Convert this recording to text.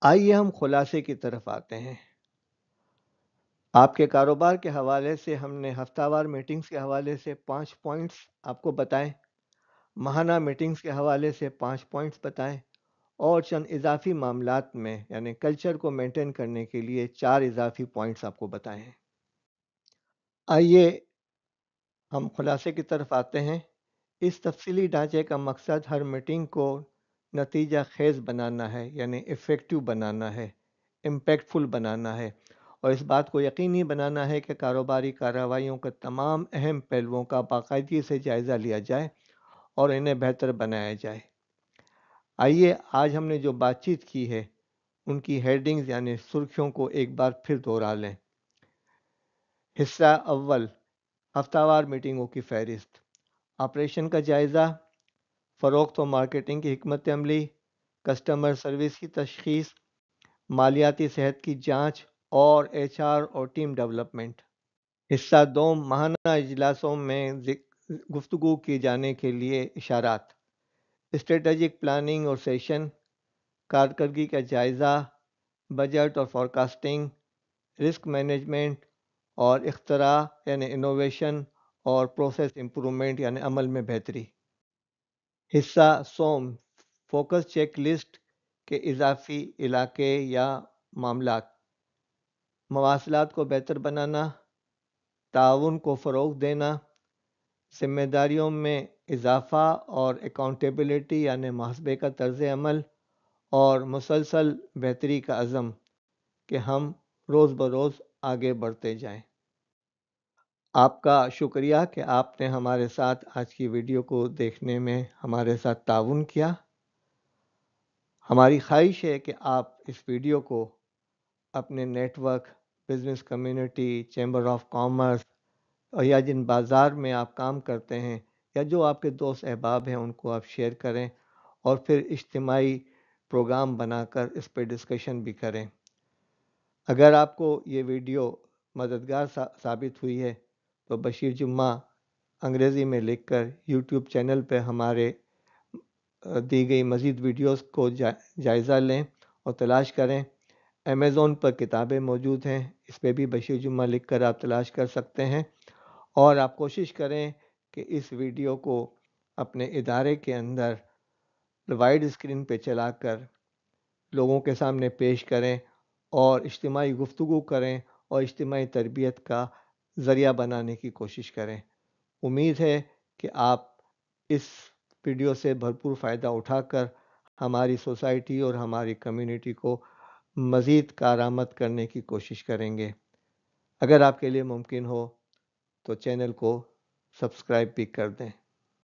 آئیے ہم خلاصے کی طرف آتے ہیں۔ آپ کے کاروبار کے حوالے سے ہم نے ہفتہ وار میٹنگز کے حوالے سے 5 پوائنٹس آپ کو بتائیں، ماہانہ میٹنگز کے حوالے سے 5 پوائنٹس بتائیں، اور چند اضافی معاملات میں یعنی کلچر کو مینٹین کرنے کے لیے 4 اضافی پوائنٹس آپ کو بتائے ہیں۔ آئیے ہم خلاصے کی طرف آتے ہیں۔ اس تفصیلی ڈھانچے کا مقصد ہر میٹنگ کو نتیجہ خیز بنانا ہے، یعنی افیکٹو بنانا ہے، امپیکٹ فل بنانا ہے، اور اس بات کو یقینی بنانا ہے کہ کاروباری کارروائیوں کے تمام اہم پہلوؤں کا باقاعدگی سے جائزہ لیا جائے اور انہیں بہتر بنایا جائے۔ آئیے آج ہم نے جو بات چیت کی ہے ان کی ہیڈنگز یعنی سرخیوں کو ایک بار پھر دہرا لیں۔ حصہ اول، ہفتہ وار میٹنگوں کی فہرست، آپریشن کا جائزہ، فروخت و مارکیٹنگ کی حکمت عملی، کسٹمر سروس کی تشخیص، مالیاتی صحت کی جانچ اور HR اور ٹیم ڈیولپمنٹ۔ حصہ دوم، ماہانہ اجلاسوں میں گفتگو کی جانے کے لیے اشارات، اسٹریٹجک پلاننگ اور سیشن، کارکردگی کا جائزہ، بجٹ اور فورکاسٹنگ، رسک مینجمنٹ اور اختراع یعنی انوویشن اور پروسیس امپرومنٹ یعنی عمل میں بہتری۔ حصہ سوم، فوکس چیک لسٹ کے اضافی علاقے یا معاملات، مواصلات کو بہتر بنانا، تعاون کو فروغ دینا، ذمہ داریوں میں اضافہ اور اکاؤنٹیبلٹی یعنی محاسبے کا طرز عمل، اور مسلسل بہتری کا عزم کہ ہم روز بروز آگے بڑھتے جائیں۔ آپ کا شکریہ کہ آپ نے ہمارے ساتھ آج کی ویڈیو کو دیکھنے میں ہمارے ساتھ تعاون کیا۔ ہماری خواہش ہے کہ آپ اس ویڈیو کو اپنے network, business community, chamber of commerce اور یا جن بازار میں آپ کام کرتے ہیں یا جو آپ کے دوست احباب ہیں ان کو آپ شیئر کریں، اور پھر اجتماعی پروگرام بنا کر اس پہ ڈسکشن بھی کریں۔ اگر آپ کو یہ ویڈیو مددگار ثابت ہوئی ہے تو بشیر جمعہ انگریزی میں لکھ کر یوٹیوب چینل پہ ہمارے دی گئی مزید ویڈیوز کو جائزہ لیں اور تلاش کریں۔ امیزون پر کتابیں موجود ہیں، اس پہ بھی بشیر جمعہ لکھ کر آپ تلاش کر سکتے ہیں، اور آپ کوشش کریں کہ اس ویڈیو کو اپنے ادارے کے اندر وائڈ اسکرین پہ چلا کر لوگوں کے سامنے پیش کریں اور اجتماعی گفتگو کریں اور اجتماعی تربیت کا ذریعہ بنانے کی کوشش کریں۔ امید ہے کہ آپ اس ویڈیو سے بھرپور فائدہ اٹھا کر ہماری سوسائٹی اور ہماری کمیونٹی کو مزید کارآمد کرنے کی کوشش کریں گے۔ اگر آپ کے لیے ممکن ہو تو چینل کو سبسکرائب بھی کر دیں۔